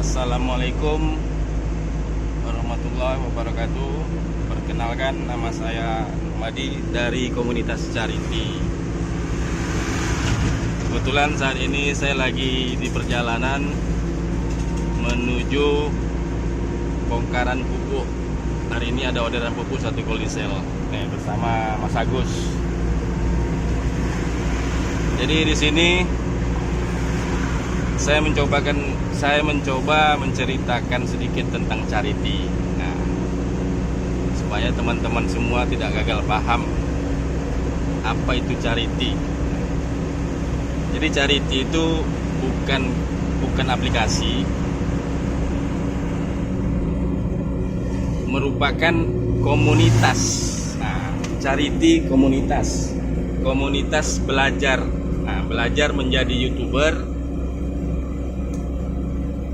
Assalamualaikum warahmatullahi wabarakatuh. Perkenalkan, nama saya Madi dari komunitas Charity. Kebetulan saat ini saya lagi di perjalanan menuju bongkaran pupuk. Hari ini ada orderan pupuk 1 kolisel bersama Mas Agus. Jadi di sini saya mencoba menceritakan sedikit tentang Charity. Nah, supaya teman-teman semua tidak gagal paham apa itu Charity. Jadi Charity itu bukan aplikasi, merupakan komunitas. Nah, Charity komunitas belajar. Nah, belajar menjadi YouTuber,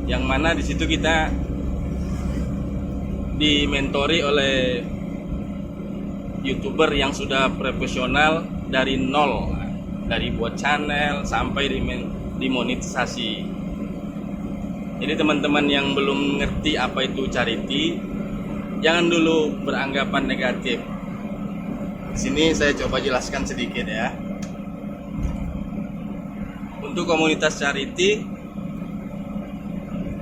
yang mana di situ kita dimentori oleh YouTuber yang sudah profesional dari nol, dari buat channel sampai dimonetisasi. Jadi teman-teman yang belum ngerti apa itu Charity, jangan dulu beranggapan negatif. Di sini saya coba jelaskan sedikit ya. Untuk komunitas Charity,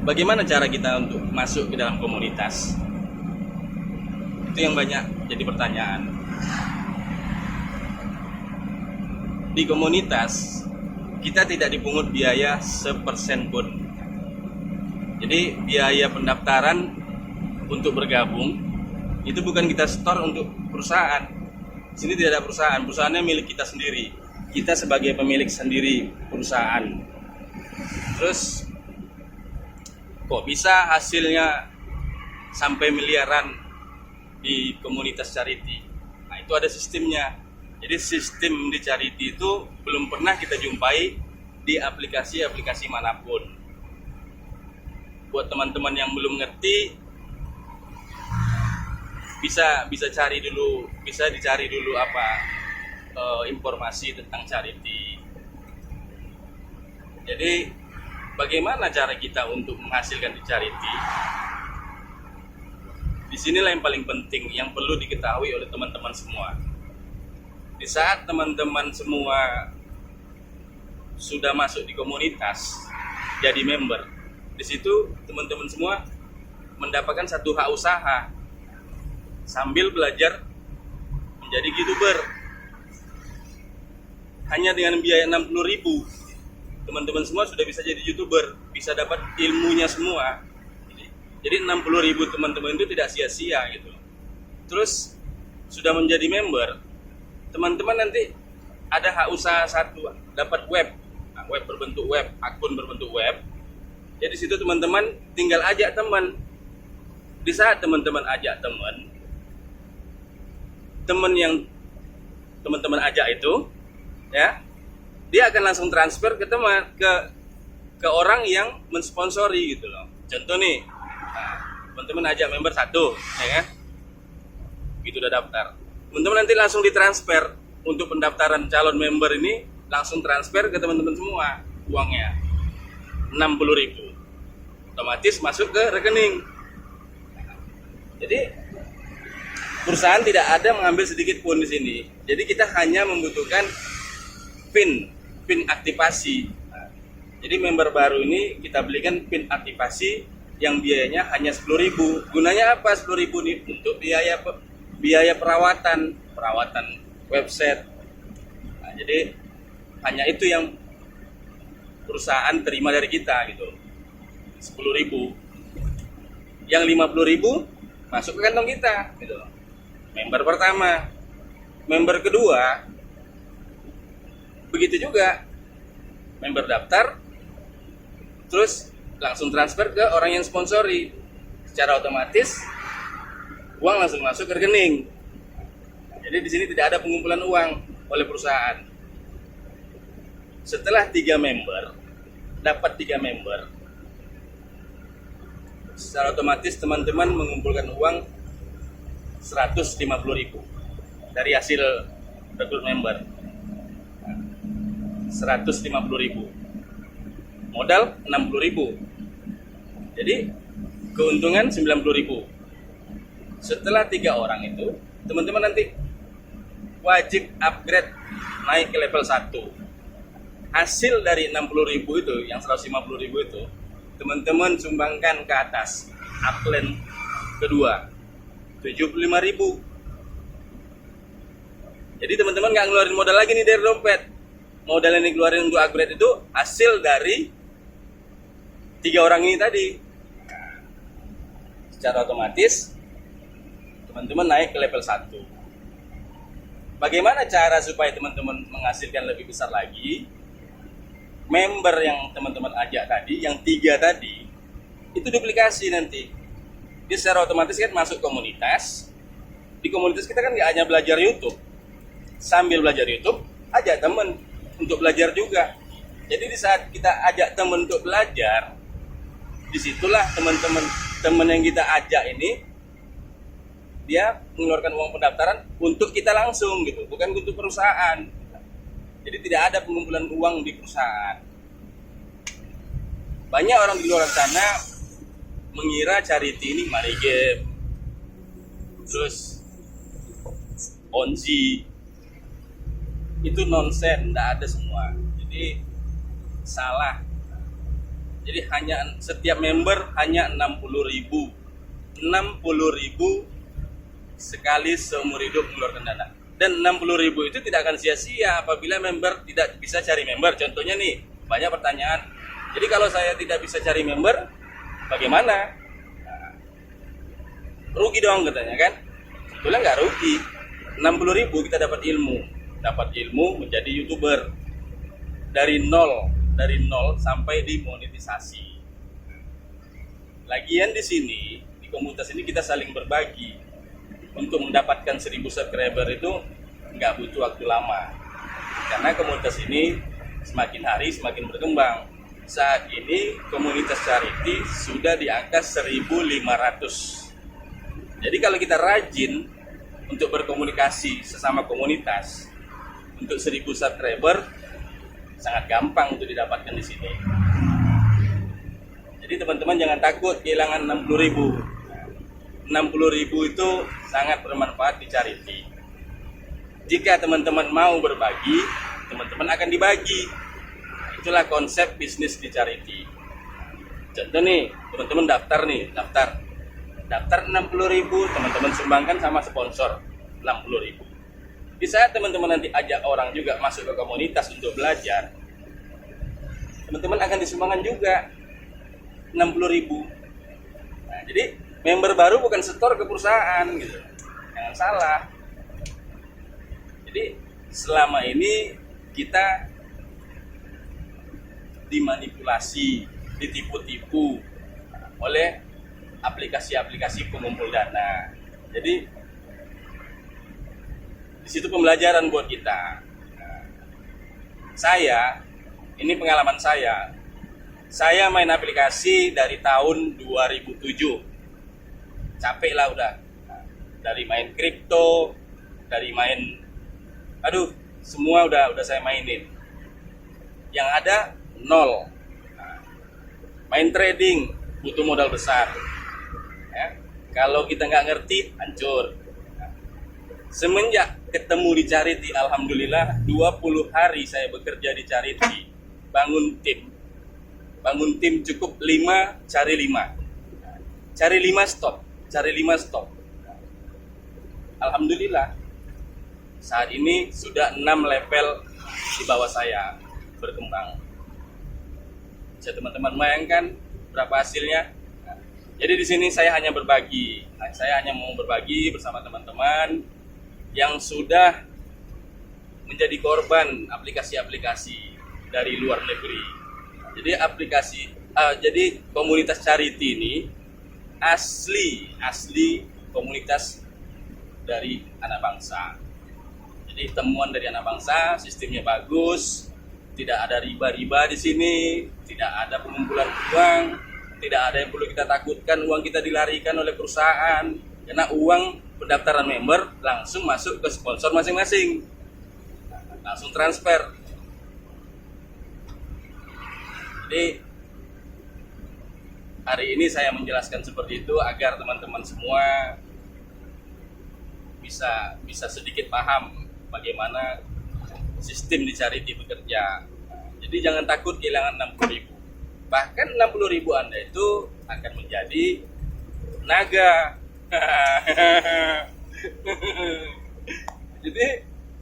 bagaimana cara kita untuk masuk ke dalam komunitas? Itu yang banyak jadi pertanyaan. Di komunitas kita tidak dipungut biaya sepersen pun. Jadi biaya pendaftaran untuk bergabung itu bukan kita store untuk perusahaan. Di sini tidak ada perusahaan, perusahaannya milik kita sendiri. Kita sebagai pemilik sendiri perusahaan. Terus kok bisa hasilnya sampai miliaran di komunitas Charity? Nah, itu ada sistemnya. Jadi sistem di Charity itu belum pernah kita jumpai di aplikasi-aplikasi manapun. Buat teman-teman yang belum ngerti, bisa cari dulu, bisa dicari dulu informasi tentang Charity. Jadi bagaimana cara kita untuk menghasilkan di Charity? Disinilah yang paling penting, yang perlu diketahui oleh teman-teman semua. Di saat teman-teman semua sudah masuk di komunitas, jadi member, di situ teman-teman semua mendapatkan satu hak usaha sambil belajar menjadi YouTuber. Hanya dengan biaya 60.000, teman-teman semua sudah bisa jadi YouTuber, bisa dapat ilmunya semua. Jadi 60.000 teman-teman itu tidak sia-sia gitu. Terus sudah menjadi member, teman-teman nanti ada hak usaha satu, dapat web, web berbentuk web, akun berbentuk web. Jadi situ teman-teman tinggal ajak teman. Di saat teman-teman ajak teman yang teman-teman ajak itu, ya, dia akan langsung transfer ke ke orang yang mensponsori gitu loh. Contoh nih, teman-teman ajak member 1, ya kan? Gitu udah daftar. Teman-teman nanti langsung ditransfer untuk pendaftaran calon member ini, langsung transfer ke teman-teman semua uangnya 60.000. Otomatis masuk ke rekening. Jadi perusahaan tidak ada mengambil sedikit pun di sini. Jadi kita hanya membutuhkan PIN aktivasi. Jadi member baru ini kita belikan PIN aktivasi yang biayanya hanya 10.000. Gunanya apa 10.000 ini? Untuk biaya perawatan website. Nah, jadi hanya itu yang perusahaan terima dari kita gitu. 10.000. Yang 50.000 masuk ke kantong kita gitu. Member pertama. Member kedua begitu juga, member daftar terus langsung transfer ke orang yang sponsori, secara otomatis uang langsung masuk ke rekening. Jadi di sini tidak ada pengumpulan uang oleh perusahaan. Setelah 3 member dapat 3 member, secara otomatis teman-teman mengumpulkan uang 150.000 dari hasil rekrut member. 150.000, modal 60.000. Jadi Jadi keuntungan 90.000. Setelah 3 orang itu, teman-teman nanti wajib upgrade naik ke level 1. Hasil dari 60.000 itu, yang 150.000 itu, teman-teman sumbangkan ke atas upline kedua 75.000. Jadi teman-teman nggak ngeluarin modal lagi nih dari dompet. Modal yang dikeluarin untuk upgrade itu hasil dari 3 orang ini tadi. Secara otomatis teman-teman naik ke level 1. Bagaimana cara supaya teman-teman menghasilkan lebih besar lagi? Member yang teman-teman ajak tadi, yang 3 tadi, itu duplikasi nanti. Dia secara otomatis kan masuk komunitas. Di komunitas kita kan nggak hanya belajar YouTube. Sambil belajar YouTube, ajak teman untuk belajar juga. Jadi di saat kita ajak teman untuk belajar, disitulah teman yang kita ajak ini, dia mengeluarkan uang pendaftaran untuk kita langsung gitu, bukan untuk perusahaan. Jadi tidak ada pengumpulan uang di perusahaan. Banyak orang di luar sana mengira charity ini money game, terus Ponzi. Itu nonsen, tidak ada semua. Jadi salah. Jadi hanya setiap member hanya 60.000. 60.000 sekali seumur hidup mengeluarkan dana. Dan 60.000 itu tidak akan sia-sia apabila member tidak bisa cari member. Contohnya nih, banyak pertanyaan. Jadi kalau saya tidak bisa cari member, bagaimana? Nah, rugi dong katanya kan? Sebetulnya nggak rugi. 60.000 kita dapat ilmu menjadi YouTuber dari nol sampai dimonetisasi. Lagian di sini, di komunitas ini kita saling berbagi. Untuk mendapatkan 1.000 subscriber itu nggak butuh waktu lama, karena komunitas ini semakin hari semakin berkembang. Saat ini komunitas charity sudah di angka 1.500. Jadi kalau kita rajin untuk berkomunikasi sesama komunitas untuk 1.000 subscriber, sangat gampang untuk didapatkan di sini. Jadi teman-teman jangan takut kehilangan 60.000. 60.000 itu sangat bermanfaat di charity. Jika teman-teman mau berbagi, teman-teman akan dibagi. Itulah konsep bisnis di charity. Contoh nih, teman-teman daftar 60.000, teman-teman sumbangkan sama sponsor 60.000. Di saat teman-teman nanti ajak orang juga masuk ke komunitas untuk belajar, teman-teman akan disumbangkan juga 60.000. Nah, jadi member baru bukan setor ke perusahaan gitu. Jangan salah. Jadi selama ini kita dimanipulasi, ditipu-tipu oleh aplikasi-aplikasi pengumpul dana. Jadi di situ pembelajaran buat kita. Ini pengalaman saya. Saya main aplikasi dari tahun 2007. Capek lah udah, dari main kripto, dari main, semua udah saya mainin. Yang ada nol. Main trading butuh modal besar. Ya, kalau kita nggak ngerti, hancur. Semenjak ketemu di charity, alhamdulillah 20 hari saya bekerja di charity, bangun tim cukup 5, cari 5 stop. Alhamdulillah saat ini sudah 6 level di bawah saya berkembang. Bisa teman-teman bayangkan berapa hasilnya? Jadi di sini saya hanya berbagi. Saya hanya mau berbagi bersama teman-teman yang sudah menjadi korban aplikasi-aplikasi dari luar negeri. Jadi komunitas charity ini asli komunitas dari anak bangsa. Jadi temuan dari anak bangsa, sistemnya bagus, tidak ada riba-riba di sini, tidak ada pengumpulan uang, tidak ada yang perlu kita takutkan uang kita dilarikan oleh perusahaan, karena uang pendaftaran member langsung masuk ke sponsor masing-masing, langsung transfer. Jadi hari ini saya menjelaskan seperti itu agar teman-teman semua bisa sedikit paham bagaimana sistem di charity bekerja. Jadi jangan takut kehilangan 60.000. Bahkan 60.000 Anda itu akan menjadi naga. Jadi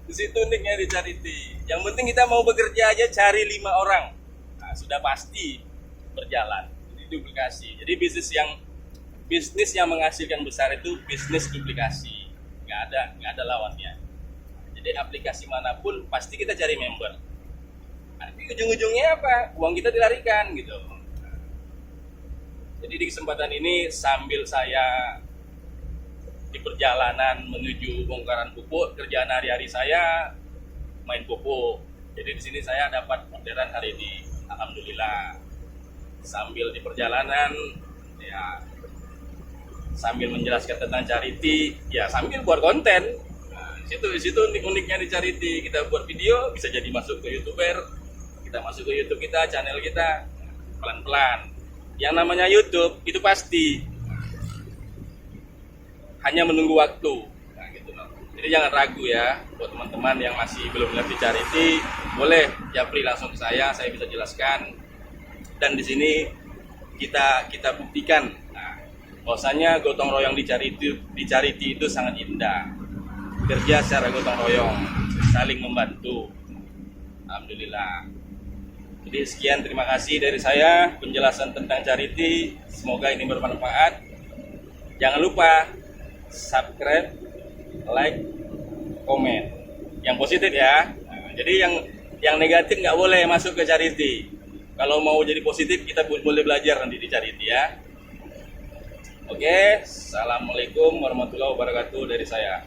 di situ uniknya di charity. Yang penting kita mau bekerja aja, cari 5 orang. Nah, sudah pasti berjalan. Jadi duplikasi. Jadi bisnis yang menghasilkan besar itu bisnis duplikasi. Nggak ada lawannya. Jadi aplikasi manapun pasti kita cari member. Nanti ujung-ujungnya apa? Uang kita dilarikan gitu. Jadi di kesempatan ini sambil saya di perjalanan menuju bongkaran pupuk, kerjaan hari-hari saya main pupuk. Jadi di sini saya dapat orderan hari ini, alhamdulillah. Sambil di perjalanan, ya sambil menjelaskan tentang charity, ya sambil buat konten. Nah, di situ uniknya di charity, kita buat video bisa jadi masuk ke YouTuber, kita masuk ke YouTube kita, channel kita pelan-pelan. Yang namanya YouTube itu pasti hanya menunggu waktu. Nah, gitu loh. Jadi jangan ragu ya, buat teman-teman yang masih belum ngerti charity, boleh japri langsung ke saya bisa jelaskan. Dan di sini kita buktikan, nah, bahwasanya gotong royong di charity itu sangat indah. Kerja secara gotong royong, saling membantu. Alhamdulillah. Jadi sekian, terima kasih dari saya penjelasan tentang charity. Semoga ini bermanfaat. Jangan lupa subscribe, like, komen. Yang positif ya. Nah, jadi yang negatif nggak boleh masuk ke charity. Kalau mau jadi positif kita boleh belajar nanti di charity ya. Oke, assalamualaikum warahmatullahi wabarakatuh dari saya.